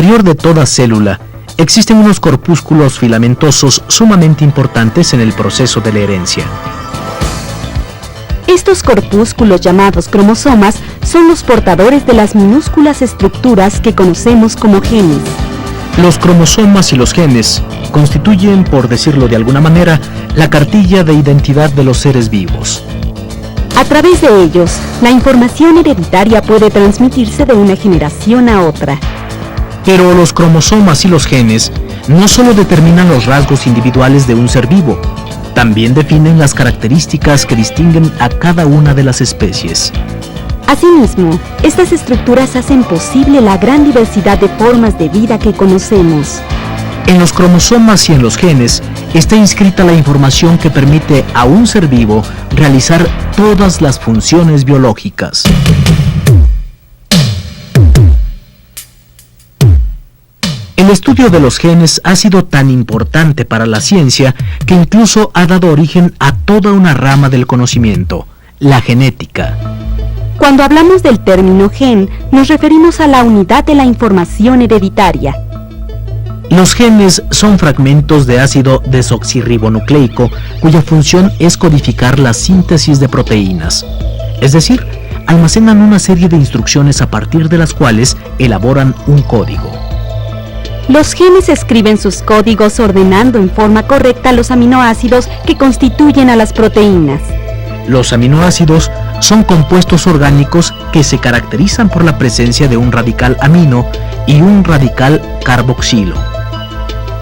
interior de toda célula existen unos corpúsculos filamentosos sumamente importantes en el proceso de la herencia. Estos corpúsculos llamados cromosomas son los portadores de las minúsculas estructuras que conocemos como genes. Los cromosomas y los genes constituyen, por decirlo de alguna manera, la cartilla de identidad de los seres vivos. A través de ellos, la información hereditaria puede transmitirse de una generación a otra. Pero los cromosomas y los genes no solo determinan los rasgos individuales de un ser vivo, también definen las características que distinguen a cada una de las especies. Asimismo, estas estructuras hacen posible la gran diversidad de formas de vida que conocemos. En los cromosomas y en los genes está inscrita la información que permite a un ser vivo realizar todas las funciones biológicas. El estudio de los genes ha sido tan importante para la ciencia que incluso ha dado origen a toda una rama del conocimiento, la genética. Cuando hablamos del término gen, nos referimos a la unidad de la información hereditaria. Los genes son fragmentos de ácido desoxirribonucleico cuya función es codificar la síntesis de proteínas, es decir, almacenan una serie de instrucciones a partir de las cuales elaboran un código. Los genes escriben sus códigos ordenando en forma correcta los aminoácidos que constituyen a las proteínas. Los aminoácidos son compuestos orgánicos que se caracterizan por la presencia de un radical amino y un radical carboxilo.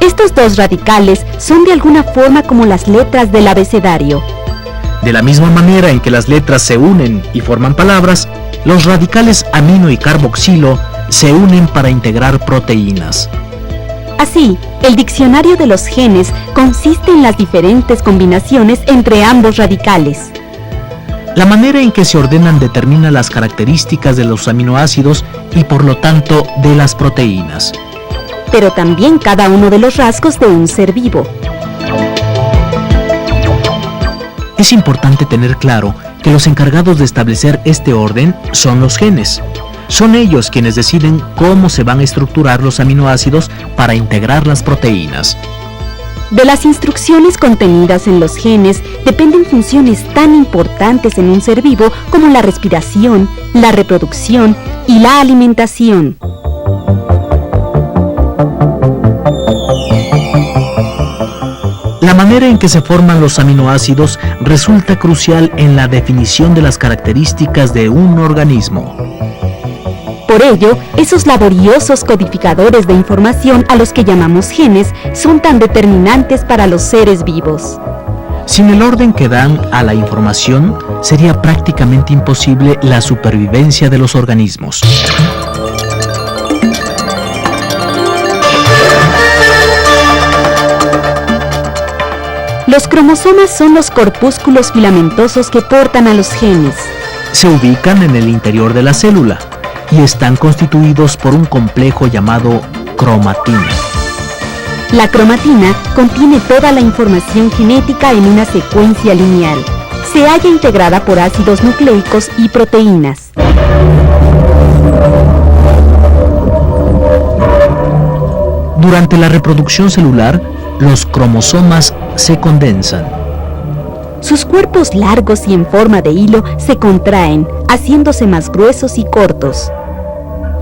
Estos dos radicales son de alguna forma como las letras del abecedario. De la misma manera en que las letras se unen y forman palabras, los radicales amino y carboxilo se unen para integrar proteínas. Así, el diccionario de los genes consiste en las diferentes combinaciones entre ambos radicales. La manera en que se ordenan determina las características de los aminoácidos y por lo tanto de las proteínas. Pero también cada uno de los rasgos de un ser vivo. Es importante tener claro que los encargados de establecer este orden son los genes. Son ellos quienes deciden cómo se van a estructurar los aminoácidos para integrar las proteínas. De las instrucciones contenidas en los genes dependen funciones tan importantes en un ser vivo como la respiración, la reproducción y la alimentación. La manera en que se forman los aminoácidos resulta crucial en la definición de las características de un organismo. Por ello, esos laboriosos codificadores de información a los que llamamos genes son tan determinantes para los seres vivos. Sin el orden que dan a la información, sería prácticamente imposible la supervivencia de los organismos. Los cromosomas son los corpúsculos filamentosos que portan a los genes. Se ubican en el interior de la célula y están constituidos por un complejo llamado cromatina. La cromatina contiene toda la información genética en una secuencia lineal. Se halla integrada por ácidos nucleicos y proteínas. Durante la reproducción celular, los cromosomas se condensan. Sus cuerpos largos y en forma de hilo se contraen, haciéndose más gruesos y cortos.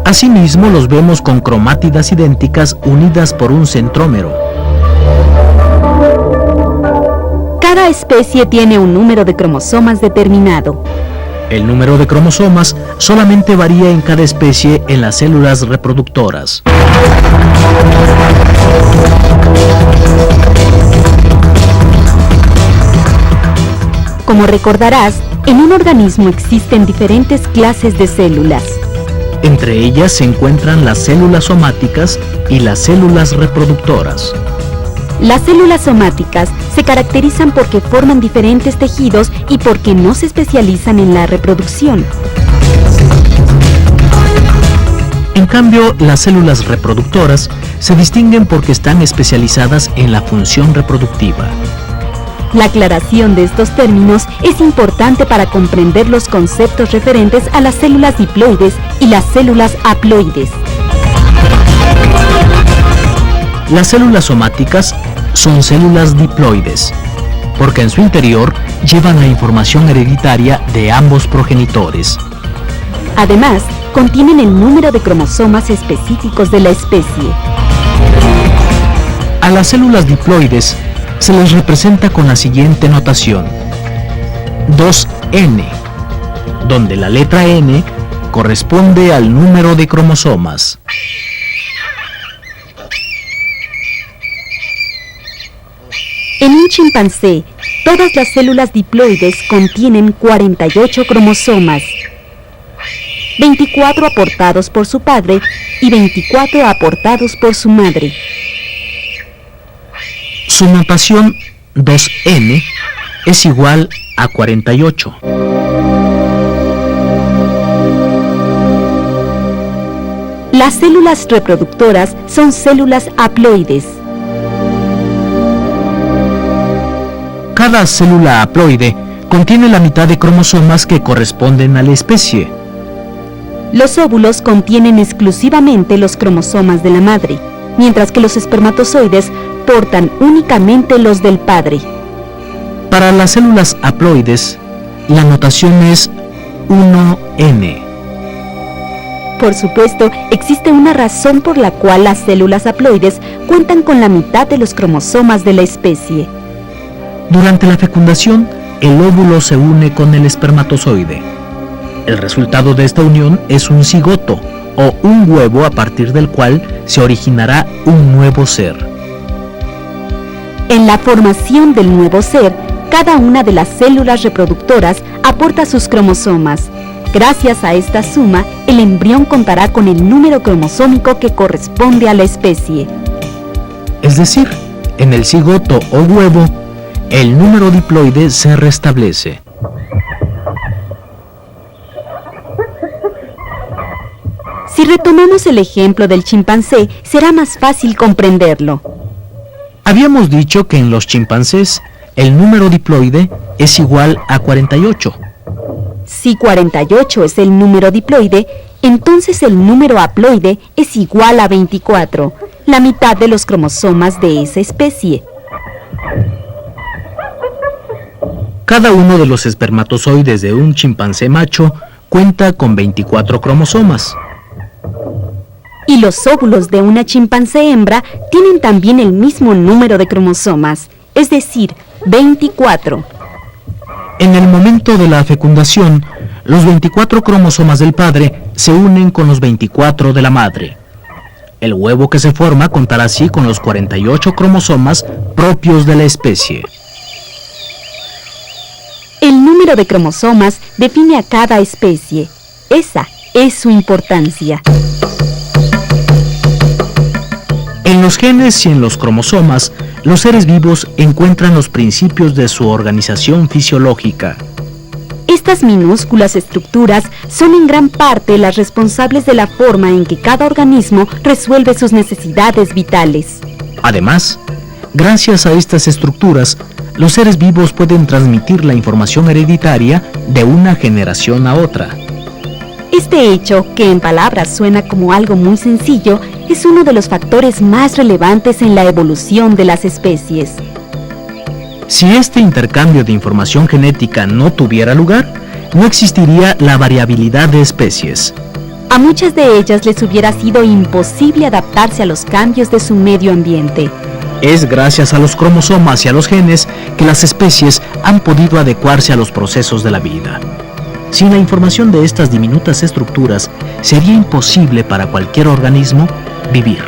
Asimismo, los vemos con cromátidas idénticas unidas por un centrómero. Cada especie tiene un número de cromosomas determinado. El número de cromosomas solamente varía en cada especie en las células reproductoras. Como recordarás, en un organismo existen diferentes clases de células. Entre ellas se encuentran las células somáticas y las células reproductoras. Las células somáticas se caracterizan porque forman diferentes tejidos y porque no se especializan en la reproducción. En cambio, las células reproductoras se distinguen porque están especializadas en la función reproductiva. La aclaración de estos términos es importante para comprender los conceptos referentes a las células diploides y las células haploides. Las células somáticas son células diploides, porque en su interior llevan la información hereditaria de ambos progenitores. Además, contienen el número de cromosomas específicos de la especie. A las células diploides se les representa con la siguiente notación: 2N, donde la letra N corresponde al número de cromosomas. En un chimpancé, todas las células diploides contienen 48 cromosomas, 24 aportados por su padre y 24 aportados por su madre. Su notación 2N es igual a 48. Las células reproductoras son células haploides. Cada célula haploide contiene la mitad de cromosomas que corresponden a la especie. Los óvulos contienen exclusivamente los cromosomas de la madre, mientras que los espermatozoides portan únicamente los del padre. Para las células haploides, la notación es 1N. Por supuesto, existe una razón por la cual las células haploides cuentan con la mitad de los cromosomas de la especie. Durante la fecundación, el óvulo se une con el espermatozoide. El resultado de esta unión es un cigoto, o un huevo a partir del cual se originará un nuevo ser. En la formación del nuevo ser, cada una de las células reproductoras aporta sus cromosomas. Gracias a esta suma, el embrión contará con el número cromosómico que corresponde a la especie. Es decir, en el cigoto o huevo, el número diploide se restablece. Si retomamos el ejemplo del chimpancé, será más fácil comprenderlo. Habíamos dicho que en los chimpancés el número diploide es igual a 48. Si 48 es el número diploide, entonces el número haploide es igual a 24, la mitad de los cromosomas de esa especie. Cada uno de los espermatozoides de un chimpancé macho cuenta con 24 cromosomas. Y los óvulos de una chimpancé hembra tienen también el mismo número de cromosomas, es decir, 24. En el momento de la fecundación, los 24 cromosomas del padre se unen con los 24 de la madre. El huevo que se forma contará así con los 48 cromosomas propios de la especie. El número de cromosomas define a cada especie. Esa es su importancia. En los genes y en los cromosomas, los seres vivos encuentran los principios de su organización fisiológica. Estas minúsculas estructuras son en gran parte las responsables de la forma en que cada organismo resuelve sus necesidades vitales. Además, gracias a estas estructuras, los seres vivos pueden transmitir la información hereditaria de una generación a otra. Este hecho, que en palabras suena como algo muy sencillo, es uno de los factores más relevantes en la evolución de las especies. Si este intercambio de información genética no tuviera lugar, no existiría la variabilidad de especies. A muchas de ellas les hubiera sido imposible adaptarse a los cambios de su medio ambiente. Es gracias a los cromosomas y a los genes que las especies han podido adecuarse a los procesos de la vida. Sin la información de estas diminutas estructuras, sería imposible para cualquier organismo vivir.